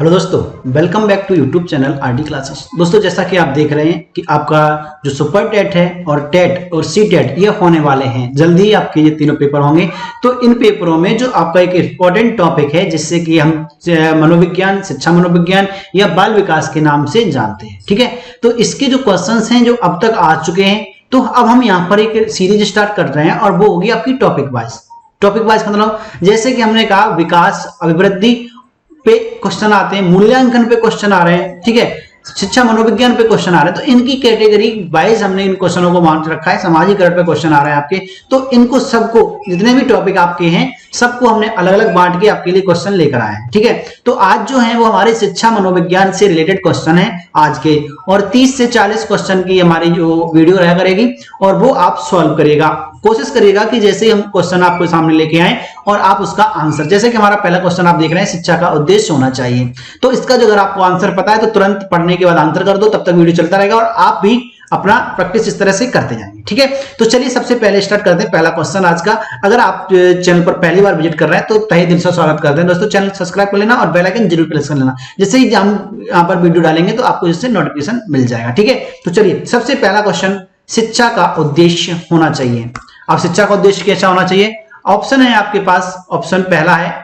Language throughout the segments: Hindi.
हेलो दोस्तों, welcome back to YouTube channel RD classes. दोस्तों, जैसा कि आप देख रहे हैं कि आपका जो सुपर टेट है और टेट और सी टेट ये होने वाले हैं। जल्दी ही आपके ये तीनों पेपर होंगे। तो इन पेपरों में जो आपका एक इंपॉर्टेंट टॉपिक है जिससे कि हम मनोविज्ञान, शिक्षा मनोविज्ञान या बाल विकास के नाम से जानते हैं, ठीक है। तो इसके जो क्वेश्चंस हैं जो अब तक आ चुके हैं, तो अब हम यहाँ पर एक सीरीज स्टार्ट कर रहे हैं और वो होगी आपकी टॉपिक वाइज मतलब जैसे कि हमने कहा विकास, अभिवृद्धि पे क्वेश्चन आते हैं, मूल्यांकन पे क्वेश्चन आ रहे हैं, ठीक है, शिक्षा मनोविज्ञान पे क्वेश्चन आ रहे हैं। तो इनकी कैटेगरी वाइज हमने इन क्वेश्चनों को बांट रखा है। समाजीकरण पे क्वेश्चन आ रहे हैं आपके, तो इनको सबको, जितने भी टॉपिक आपके हैं सबको हमने अलग अलग बांट के आपके लिए क्वेश्चन लेकर आए हैं, ठीक है। तो आज जो है वो हमारे शिक्षा मनोविज्ञान से रिलेटेड क्वेश्चन है आज के, और 30 से 40 क्वेश्चन की हमारी जो वीडियो रहा करेगी और वो आप सॉल्व करिएगा। कोशिश करिएगा कि जैसे हम क्वेश्चन आपके सामने लेके आए और आप उसका आंसर, जैसे कि हमारा पहला क्वेश्चन आप देख रहे हैं, शिक्षा का उद्देश्य होना चाहिए। तो इसका जो अगर आपको आंसर पता है तो तुरंत पढ़ने के बाद आंसर कर दो, तब तक वीडियो चलता रहेगा और आप भी अपना प्रैक्टिस इस तरह से करते जाएंगे, ठीक है। तो चलिए सबसे पहले स्टार्ट करते हैं पहला क्वेश्चन आज का। अगर आप चैनल पर पहली बार विजिट कर रहे हैं तो तहे दिल से स्वागत करते हैं दोस्तों। चैनल सब्सक्राइब कर लेना और बेल आइकन जरूर प्रेस कर लेना, जिससे ही हम यहाँ पर वीडियो डालेंगे तो आपको इससे नोटिफिकेशन मिल जाएगा, ठीक है। तो चलिए सबसे पहला क्वेश्चन, शिक्षा का उद्देश्य होना चाहिए। अब शिक्षा का उद्देश्य कैसा होना चाहिए? ऑप्शन है आपके पास। ऑप्शन पहला है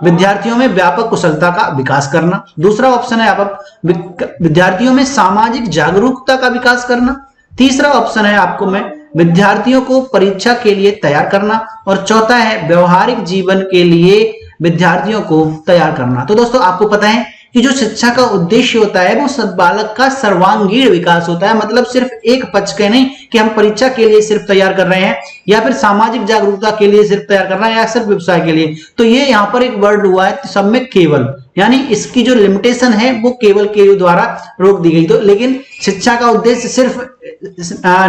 विद्यार्थियों में व्यापक कुशलता का विकास करना। दूसरा ऑप्शन है आप विद्यार्थियों में सामाजिक जागरूकता का विकास करना। तीसरा ऑप्शन है आपको में विद्यार्थियों को परीक्षा के लिए तैयार करना। और चौथा है व्यवहारिक जीवन के लिए विद्यार्थियों को तैयार करना। तो दोस्तों आपको पता है कि जो शिक्षा का उद्देश्य होता है वो सब बालक का सर्वांगीण विकास होता है। मतलब सिर्फ एक पक्ष के नहीं कि हम परीक्षा के लिए सिर्फ तैयार कर रहे हैं या फिर सामाजिक जागरूकता के लिए सिर्फ तैयार कर रहे हैं या सिर्फ व्यवसाय के लिए। तो ये यहाँ पर एक वर्ड हुआ है सब में केवल, यानी इसकी जो लिमिटेशन है वो केवल के द्वारा रोक दी गई। तो लेकिन शिक्षा का उद्देश्य सिर्फ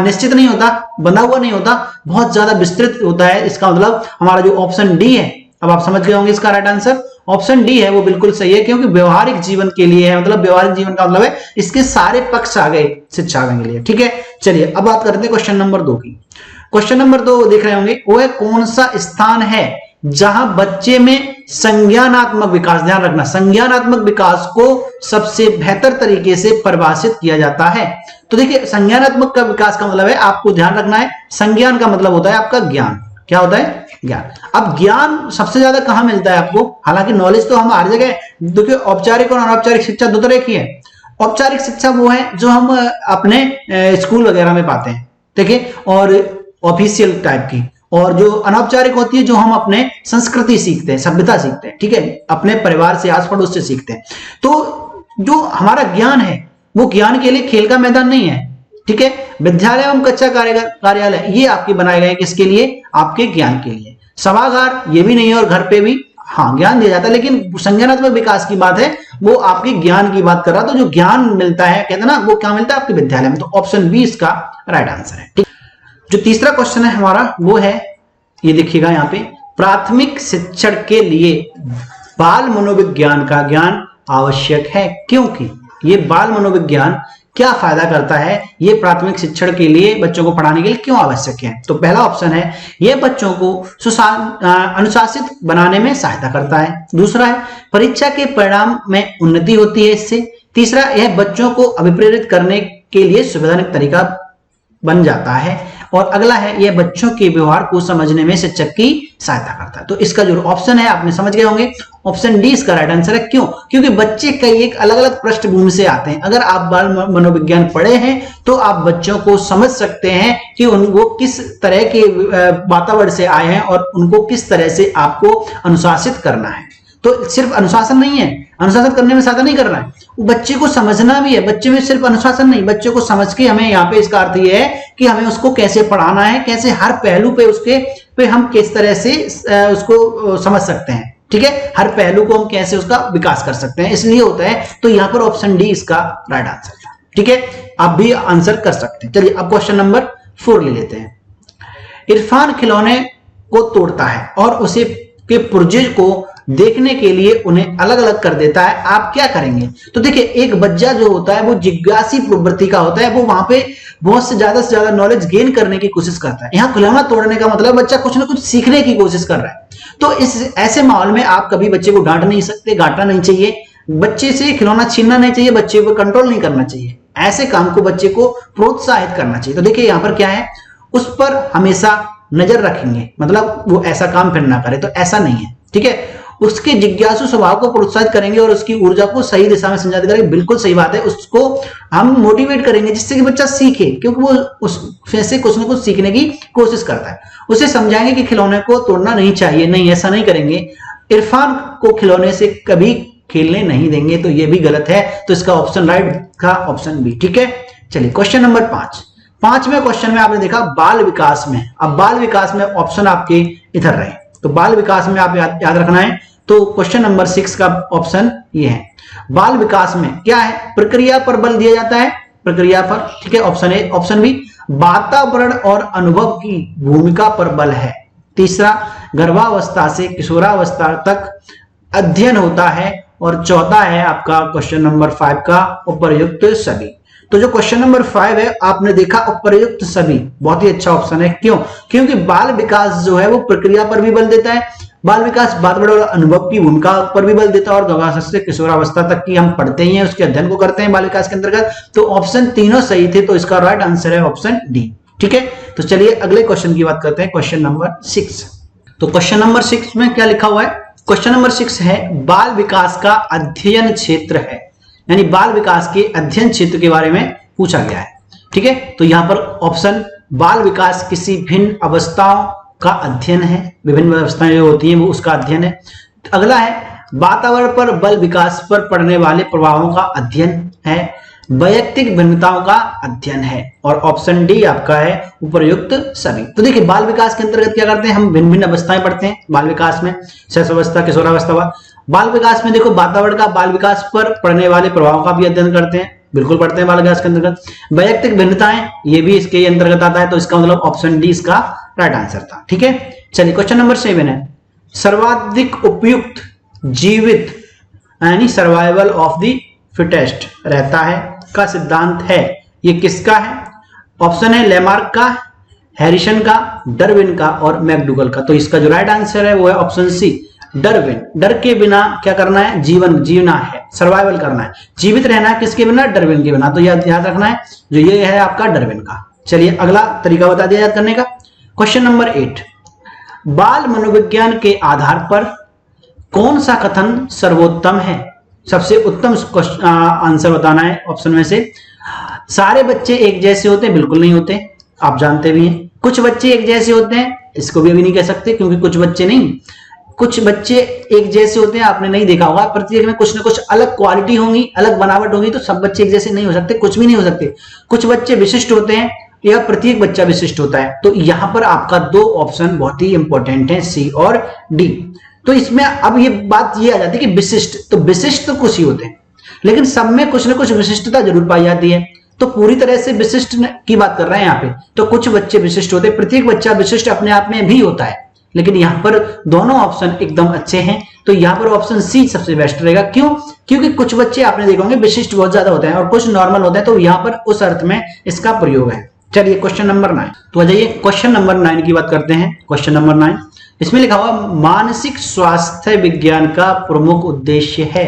निश्चित नहीं होता, बंधा हुआ नहीं होता, बहुत ज्यादा विस्तृत होता है। इसका मतलब हमारा जो ऑप्शन डी है, अब आप समझ गए होंगे इसका राइट आंसर ऑप्शन डी है, वो बिल्कुल सही है, क्योंकि व्यवहारिक जीवन के लिए है। मतलब व्यवहारिक जीवन का मतलब है इसके सारे पक्ष आ गए शिक्षा के लिए, ठीक है। चलिए अब बात करते हैं क्वेश्चन नंबर 2 की। क्वेश्चन नंबर 2 देख रहे होंगे, वो है कौन सा स्थान है जहां बच्चे में संज्ञानात्मक विकास, ध्यान रखना, संज्ञानात्मक विकास को सबसे बेहतर तरीके से परिभाषित किया जाता है। तो देखिए संज्ञानात्मक का विकास का मतलब है, आपको ध्यान रखना है, संज्ञान का मतलब होता है आपका ज्ञान। क्या होता है? ज्ञान। अब ज्ञान सबसे ज्यादा कहां मिलता है आपको? हालांकि नॉलेज तो हम हर जगह, देखिए औपचारिक और अनौपचारिक शिक्षा दो तरह की है। औपचारिक शिक्षा वो है जो हम अपने स्कूल वगैरह में पाते हैं, ठीक है, और ऑफिशियल टाइप की। और जो अनौपचारिक होती है जो हम अपने संस्कृति सीखते हैं, सभ्यता सीखते हैं, ठीक है, अपने परिवार से, आस पड़ोस से सीखते हैं। तो जो हमारा ज्ञान है वो ज्ञान के लिए खेल का मैदान नहीं है, ठीक है। विद्यालय एवं कक्षा कार्यालय ये आपके बनाए गए किसके लिए? आपके ज्ञान के लिए। सभागार ये भी नहीं है, और घर पे भी हाँ ज्ञान दिया जाता है, लेकिन संज्ञानात्मक विकास की बात है, वो आपके ज्ञान की बात कर रहा। तो जो ज्ञान मिलता है, कहते हैं ना, वो क्या मिलता है आपके विद्यालय में। तो ऑप्शन बी इसका राइट आंसर है, ठीक। जो तीसरा क्वेश्चन है हमारा वो है, ये देखिएगा यहाँ पे, प्राथमिक शिक्षण के लिए बाल मनोविज्ञान का ज्ञान आवश्यक है, क्योंकि ये बाल मनोविज्ञान क्या फायदा करता है, ये प्राथमिक शिक्षण के लिए बच्चों को पढ़ाने के लिए क्यों आवश्यक है। तो पहला ऑप्शन है ये बच्चों को अनुशासित बनाने में सहायता करता है। दूसरा है परीक्षा के परिणाम में उन्नति होती है इससे। तीसरा यह बच्चों को अभिप्रेरित करने के लिए सुविधाजनक तरीका बन जाता है। और अगला है यह बच्चों के व्यवहार को समझने में शिक्षक की सहायता करता है। तो इसका जो ऑप्शन है आपने समझ गए होंगे, ऑप्शन डी इसका राइट आंसर है। क्यों? क्योंकि बच्चे कई एक अलग अलग पृष्ठभूमि से आते हैं। अगर आप बाल मनोविज्ञान पढ़े हैं तो आप बच्चों को समझ सकते हैं कि उनको किस तरह के वातावरण से आए हैं और उनको किस तरह से आपको अनुशासित करना है। तो सिर्फ अनुशासन नहीं है, अनुशासन करने में सहायता नहीं करना है, बच्चे को समझना भी है। बच्चे में सिर्फ अनुशासन नहीं, बच्चे को समझ के हमें यहाँ पे इसका अर्थ ये है कि हमें उसको कैसे पढ़ाना है, कैसे हर पहलू पे उसके पे हम किस तरह से उसको समझ सकते हैं, ठीक है, हर पहलू को हम कैसे उसका विकास कर सकते हैं, इसलिए होता है। तो यहाँ पर ऑप्शन डी इसका राइट आंसर था, ठीक है। आप भी आंसर कर सकते हैं। चलिए अब क्वेश्चन नंबर 4 ले लेते हैं। इरफान खिलौने को तोड़ता है और उसे के पुर्जे को देखने के लिए उन्हें अलग अलग कर देता है, आप क्या करेंगे? तो देखिए एक बच्चा जो होता है वो जिज्ञासी प्रवृत्ति का होता है, वो वहां पे बहुत से ज्यादा नॉलेज गेन करने की कोशिश करता है। यहाँ खिलौना तोड़ने का मतलब बच्चा कुछ ना कुछ सीखने की कोशिश कर रहा है। तो इस ऐसे माहौल में आप कभी बच्चे को डांट नहीं सकते, डांटना नहीं चाहिए, बच्चे से खिलौना छीनना नहीं चाहिए, बच्चे को कंट्रोल नहीं करना चाहिए, ऐसे काम को बच्चे को प्रोत्साहित करना चाहिए। तो देखिए यहाँ पर क्या है, उस पर हमेशा नजर रखेंगे, मतलब वो ऐसा काम फिर ना करे, तो ऐसा नहीं है, ठीक है। उसके जिज्ञासु स्वभाव को प्रोत्साहित करेंगे और उसकी ऊर्जा को सही दिशा में संचालित करेंगे, बिल्कुल सही बात है। उसको हम मोटिवेट करेंगे जिससे कि बच्चा सीखे, क्योंकि वो उसमें से कुछ ना कुछ सीखने की कोशिश करता है। उसे समझाएंगे कि खिलौने को तोड़ना नहीं चाहिए, नहीं ऐसा नहीं करेंगे। इरफान को खिलौने से कभी खेलने नहीं देंगे, तो ये भी गलत है, तो इसका ऑप्शन राइट का ऑप्शन बी, ठीक है। चलिए क्वेश्चन नंबर 5। पांचवें क्वेश्चन में आपने देखा बाल विकास में। अब बाल विकास में ऑप्शन आपके इधर रहे, तो बाल विकास में आप याद रखना है। तो क्वेश्चन नंबर 6 का ऑप्शन ये है, बाल विकास में क्या है, प्रक्रिया पर बल दिया जाता है, प्रक्रिया पर, ठीक है, ऑप्शन ए। ऑप्शन बी, वातावरण और अनुभव की भूमिका पर बल है। तीसरा, गर्भावस्था से किशोरावस्था तक अध्ययन होता है। और चौथा है आपका क्वेश्चन नंबर 5 का उपर्युक्त सभी। तो जो क्वेश्चन नंबर 5 है आपने देखा उपर्युक्त सभी, बहुत ही अच्छा ऑप्शन है। क्यों? क्योंकि बाल विकास जो है वो प्रक्रिया पर भी बल देता है, बाल विकास वातावरण और अनुभव की भूमिका पर भी बल देता है, और गर्भावस्था से किशोरावस्था तक की हम पढ़ते ही हैं, उसके अध्ययन को करते हैं बाल विकास के अंतर्गत। तो ऑप्शन तीनों सही थे, तो इसका राइट आंसर है ऑप्शन डी, ठीक है। तो चलिए अगले क्वेश्चन की बात करते हैं, क्वेश्चन नंबर 6। तो क्वेश्चन नंबर 6 में क्या लिखा हुआ है, क्वेश्चन नंबर 6 है बाल विकास का अध्ययन क्षेत्र है, यानी बाल विकास के अध्ययन क्षेत्र के बारे में पूछा गया है, ठीक है। तो यहां पर ऑप्शन, बाल विकास किसी भिन्न अवस्थाओं का अध्ययन है, विभिन्न अवस्थाएं जो होती हैं वो उसका अध्ययन है। अगला है वातावरण पर बल विकास पर पड़ने वाले प्रभावों का अध्ययन है, वैयक्तिक भिन्नताओं का अध्ययन है, और ऑप्शन डी आपका है उपर्युक्त सभी। तो देखिए बाल विकास के अंतर्गत क्या करते हैं, हम भिन्न भिन्न अवस्थाएं पढ़ते हैं बाल विकास में, शैशवावस्था, किशोरावस्था। बाल विकास में देखो वातावरण का बाल विकास पर पड़ने वाले प्रभाव का भी अध्ययन करते हैं, बिल्कुल पढ़ते हैं बाल विकास के अंतर्गत। वैयक्तिक भिन्नताएं ये भी इसके अंतर्गत आता है, तो इसका मतलब ऑप्शन डी इसका राइट आंसर था, ठीक है। चलिए क्वेश्चन नंबर 7 है, सर्वाधिक उपयुक्त जीवित यानी सर्वाइवल ऑफ द फिटेस्ट रहता है का सिद्धांत है, ये किसका है? ऑप्शन है लेमार्क का, हैरिसन का, डार्विन का और मैकडूगल का। तो इसका जो राइट आंसर है वो है ऑप्शन सी, डार्विन। डर के बिना क्या करना है, जीवन जीना है, सर्वाइवल करना है, जीवित रहना है, किसके बिना? डार्विन के बिना। तो याद रखना है जो ये है आपका डार्विन का। चलिए अगला तरीका बता दिया याद करने का। क्वेश्चन नंबर 8, बाल मनोविज्ञान के आधार पर कौन सा कथन सर्वोत्तम है? सबसे उत्तम आंसर बताना है ऑप्शन में से। सारे बच्चे एक जैसे होते हैं, बिल्कुल नहीं होते, आप जानते भी हैं। कुछ बच्चे एक जैसे होते हैं, इसको भी अभी नहीं कह सकते, क्योंकि कुछ बच्चे नहीं, कुछ बच्चे एक जैसे होते हैं, आपने नहीं देखा होगा, प्रत्येक में कुछ ना कुछ अलग क्वालिटी होंगी, अलग बनावट होगी, तो सब बच्चे एक जैसे नहीं हो सकते, कुछ भी नहीं हो सकते। कुछ बच्चे विशिष्ट होते हैं, या प्रत्येक बच्चा विशिष्ट होता है। तो यहां पर आपका दो ऑप्शन बहुत ही इंपॉर्टेंट है, सी और डी। तो इसमें अब ये बात ये आ जाती है कि विशिष्ट, तो विशिष्ट तो कुछ ही होते हैं, लेकिन सब में कुछ ना कुछ विशिष्टता जरूर पाई जाती है। तो पूरी तरह से विशिष्ट की बात कर रहे हैं यहाँ पे, तो कुछ बच्चे विशिष्ट होते हैं, प्रत्येक बच्चा विशिष्ट अपने आप में भी होता है, लेकिन यहाँ पर दोनों ऑप्शन एकदम अच्छे हैं। तो यहाँ पर ऑप्शन सी सबसे बेस्ट रहेगा। क्यों? क्योंकि कुछ बच्चे आपने देखा होंगे विशिष्ट बहुत ज्यादा होते हैं और कुछ नॉर्मल होते हैं, तो यहाँ पर उस अर्थ में इसका प्रयोग है। चलिए क्वेश्चन नंबर 9, तो आ जाइए क्वेश्चन नंबर 9 की बात करते हैं। क्वेश्चन नंबर 9, इसमें लिखा हुआ मानसिक स्वास्थ्य विज्ञान का प्रमुख उद्देश्य है।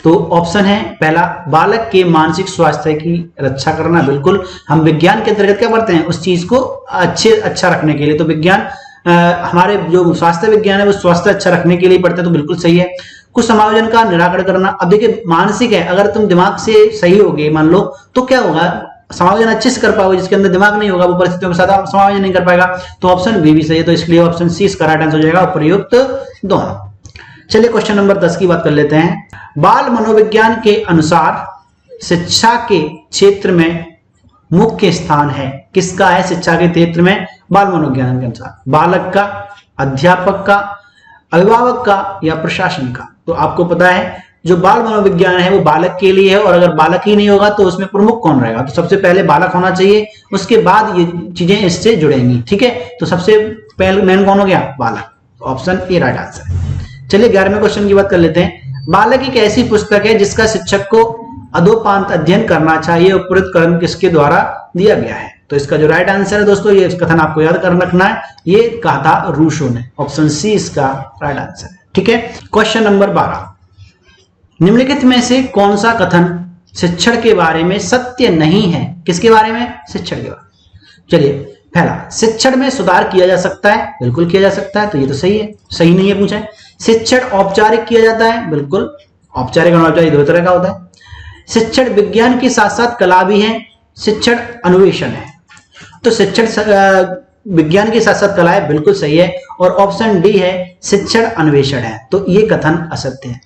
तो ऑप्शन है पहला, बालक के मानसिक स्वास्थ्य की रक्षा करना। बिल्कुल, हम विज्ञान के अंतर्गत क्या करते हैं, उस चीज को अच्छा रखने के लिए। तो विज्ञान हमारे जो स्वास्थ्य विज्ञान है वो स्वास्थ्य अच्छा रखने के लिए पढ़ते हैं, तो बिल्कुल सही है। कुछ समायोजन का निराकरण करना। अब देखिए मानसिक है, अगर तुम दिमाग से सही होगे मान लो, तो क्या होगा, समायोजन अच्छे से कर पाओगे। जिसके अंदर दिमाग नहीं होगा वो परिस्थितियों के साथ समायोजन नहीं कर पाएगा। तो ऑप्शन बी भी सही है, तो इसलिए ऑप्शन सी इसका राइट आंसर हो जाएगा, प्रयुक्त दोनों। चलिए क्वेश्चन नंबर 10 की बात कर लेते हैं। बाल मनोविज्ञान के अनुसार शिक्षा के क्षेत्र में मुख्य स्थान है, किसका है शिक्षा के क्षेत्र में? बाल मनोविज्ञान के अनुसार बालक का, अध्यापक का, अभिभावक का या प्रशासन का। तो आपको पता है जो बाल मनोविज्ञान है वो बालक के लिए है, और अगर बालक ही नहीं होगा तो उसमें प्रमुख कौन रहेगा? तो सबसे पहले बालक होना चाहिए, उसके बाद ये चीजें इससे जुड़ेंगी, ठीक है। तो सबसे पहले मेन कौन हो गया? बालक। ऑप्शन ए राइट आंसर है। चलिए 11वें क्वेश्चन की बात कर लेते हैं। बालक एक ऐसी पुस्तक है जिसका शिक्षक को अधोपांत अध्ययन करना चाहिए, उपयुक्त कथन किसके द्वारा दिया गया है? तो इसका जो राइट आंसर है दोस्तों, ये कथन आपको याद कर रखना है, ये कहा था रूसो ने। ऑप्शन सी इसका राइट आंसर है, ठीक है। क्वेश्चन नंबर 12, निम्नलिखित में से कौन सा कथन शिक्षण के बारे में सत्य नहीं है? किसके बारे में? शिक्षण के बारे में। चलिए, पहला, शिक्षण में सुधार किया जा सकता है, बिल्कुल किया जा सकता है, तो ये तो सही है। सही नहीं है पूछा है। शिक्षण औपचारिक किया जाता है, बिल्कुल, औपचारिक और अनौपचारिक दो तरह का होता है। शिक्षण विज्ञान के साथ साथ कला भी है, शिक्षण अन्वेषण है, तो शिक्षण विज्ञान के साथ साथ कला है, बिल्कुल सही है। और ऑप्शन डी है शिक्षण अन्वेषण है, तो ये कथन असत्य है।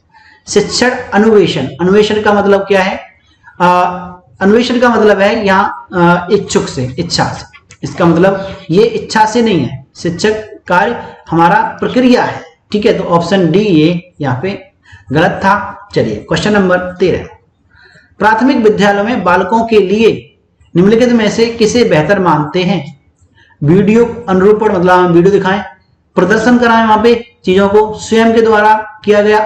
शिक्षण अन्वेषण, अन्वेषण का मतलब क्या है? अन्वेषण का मतलब है यहाँ इच्छुक से, इच्छा से, इसका मतलब ये इच्छा से नहीं है, शिक्षक कार्य हमारा प्रक्रिया है, ठीक है। तो ऑप्शन डी ये यहाँ पे गलत था। चलिए, क्वेश्चन नंबर 13, प्राथमिक विद्यालयों में बालकों के लिए निम्नलिखित में से किसे बेहतर मानते हैं? वीडियो अनुरूपण, मतलब हम वीडियो दिखाएं, प्रदर्शन कराएं वहां पे चीजों को, स्वयं के द्वारा किया गया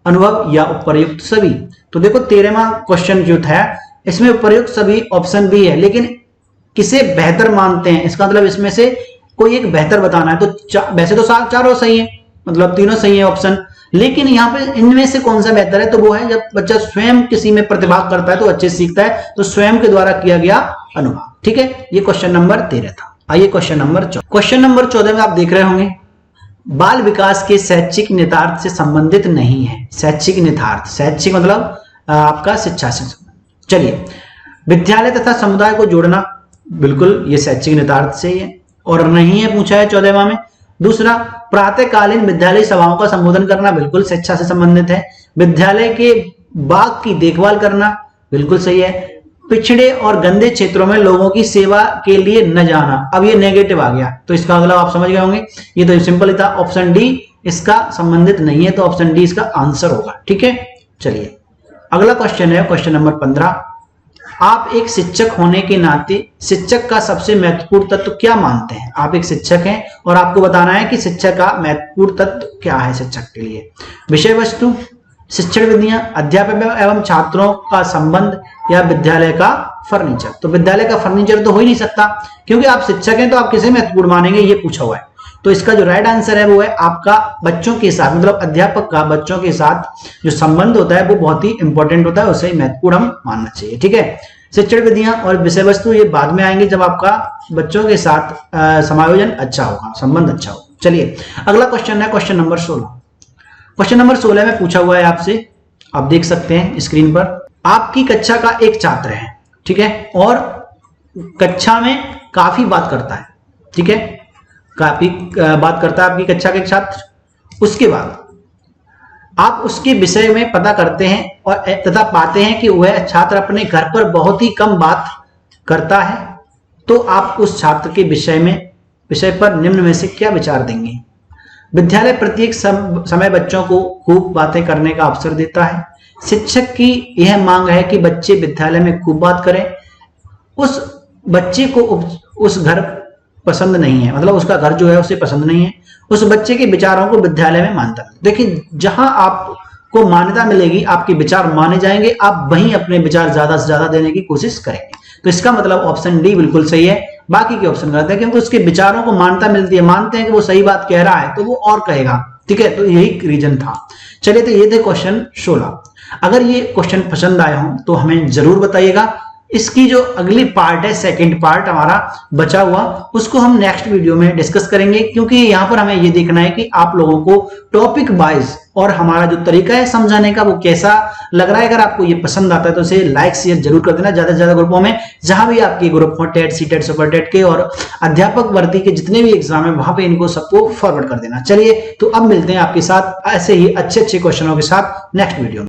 अनुभव, या उपर्युक्त सभी। तो देखो 13वां क्वेश्चन जो था इसमें उपर्युक्त सभी ऑप्शन बी है, लेकिन किसे बेहतर मानते हैं, इसका मतलब इसमें से कोई एक बेहतर बताना है। तो वैसे तो चारों सही है, मतलब तीनों सही है ऑप्शन, लेकिन यहाँ पे इनमें से कौन सा बेहतर है? तो वो है जब बच्चा स्वयं किसी में प्रतिभाग करता है तो अच्छे से सीखता है, तो स्वयं के द्वारा किया गया अनुभव, ठीक है। ये क्वेश्चन नंबर 13 था। आइए क्वेश्चन नंबर 14। क्वेश्चन नंबर 14 में आप देख रहे होंगे, बाल विकास के शैक्षिक निहितार्थ से संबंधित नहीं है। शैक्षिक निहितार्थ, शैक्षिक मतलब आपका शिक्षा से। चलिए, विद्यालय तथा समुदाय को जोड़ना, बिल्कुल ये शैक्षिक निहितार्थ से ही है और नहीं है, पूछा है 14वां में। दूसरा, प्रातःकालीन विद्यालय सभाओं का संबोधन करना, बिल्कुल शिक्षा से संबंधित है। विद्यालय के बाग की देखभाल करना, बिल्कुल सही है। पिछड़े और गंदे क्षेत्रों में लोगों की सेवा के लिए न जाना, अब ये नेगेटिव आ गया, तो इसका मतलब आप समझ गए होंगे, ये तो सिंपल ही था। ऑप्शन डी इसका संबंधित नहीं है, तो ऑप्शन डी इसका आंसर होगा, ठीक है। चलिए, अगला क्वेश्चन है क्वेश्चन नंबर 15, आप एक शिक्षक होने के नाते शिक्षक का सबसे महत्वपूर्ण तत्व क्या मानते हैं? आप एक शिक्षक हैं और आपको बताना है कि शिक्षक का महत्वपूर्ण तत्व क्या है शिक्षक के लिए। विषय वस्तु, शिक्षण विधियां, अध्यापक एवं छात्रों का संबंध, या विद्यालय का फर्नीचर। तो विद्यालय का फर्नीचर तो हो ही नहीं सकता, क्योंकि आप शिक्षक हैं तो आप किसे महत्वपूर्ण मानेंगे, ये पूछा हुआ है। तो इसका जो राइट आंसर है वो है आपका बच्चों के साथ, मतलब अध्यापक का बच्चों के साथ जो संबंध होता है वो बहुत ही इंपॉर्टेंट होता है, उसे महत्वपूर्ण हम मानना चाहिए, ठीक है। शिक्षण विधियां और विषय वस्तु ये बाद में आएंगे जब आपका बच्चों के साथ समायोजन अच्छा होगा, संबंध अच्छा होगा। चलिए, अगला क्वेश्चन है क्वेश्चन नंबर 16। क्वेश्चन नंबर 16 में पूछा हुआ है आपसे, आप देख सकते हैं स्क्रीन पर, आपकी कक्षा का एक छात्र है, ठीक है, और कक्षा में काफी बात करता है, ठीक है, काफी बात करता है आपकी कक्षा का एक छात्र। उसके बाद आप उसके विषय में पता करते हैं और तथा पाते हैं कि वह छात्र अपने घर पर बहुत ही कम बात करता है, तो आप उस छात्र के विषय पर निम्न में से क्या विचार देंगे? विद्यालय प्रत्येक समय बच्चों को खूब बातें करने का अवसर देता है। शिक्षक की यह मांग है कि बच्चे विद्यालय में खूब बात करें। उस बच्चे को उस घर पसंद नहीं है, मतलब उसका घर जो है उसे पसंद नहीं है। उस बच्चे के विचारों को विद्यालय में मान्यता मिले। देखिए, जहां आपको मान्यता मिलेगी, आपके विचार माने जाएंगे, आप वहीं अपने विचार ज्यादा से ज्यादा देने की कोशिश करेंगे। तो इसका मतलब ऑप्शन डी बिल्कुल सही है, बाकी के ऑप्शन गलत है, क्योंकि उसके विचारों को मान्यता मिलती है, मानते हैं कि वो सही बात कह रहा है तो वो और कहेगा, ठीक है। तो यही रीजन था। चलिए, तो ये थे क्वेश्चन 16। अगर ये क्वेश्चन पसंद आए हो तो हमें जरूर बताइएगा। इसकी जो अगली पार्ट है, सेकंड पार्ट हमारा बचा हुआ, उसको हम नेक्स्ट वीडियो में डिस्कस करेंगे, क्योंकि यहाँ पर हमें ये देखना है कि आप लोगों को टॉपिक वाइज और हमारा जो तरीका है समझाने का वो कैसा लग रहा है। अगर आपको ये पसंद आता है तो इसे लाइक शेयर जरूर कर देना ज्यादा से ज्यादा ग्रुपों में, जहां भी आपके ग्रुप हो, टेट, सीटेट, सुपर टेट के और अध्यापक भर्ती के जितने भी एग्जाम है वहां पे इनको सबको फॉरवर्ड कर देना। चलिए, तो अब मिलते हैं आपके साथ ऐसे ही अच्छे क्वेश्चनों के साथ नेक्स्ट वीडियो में।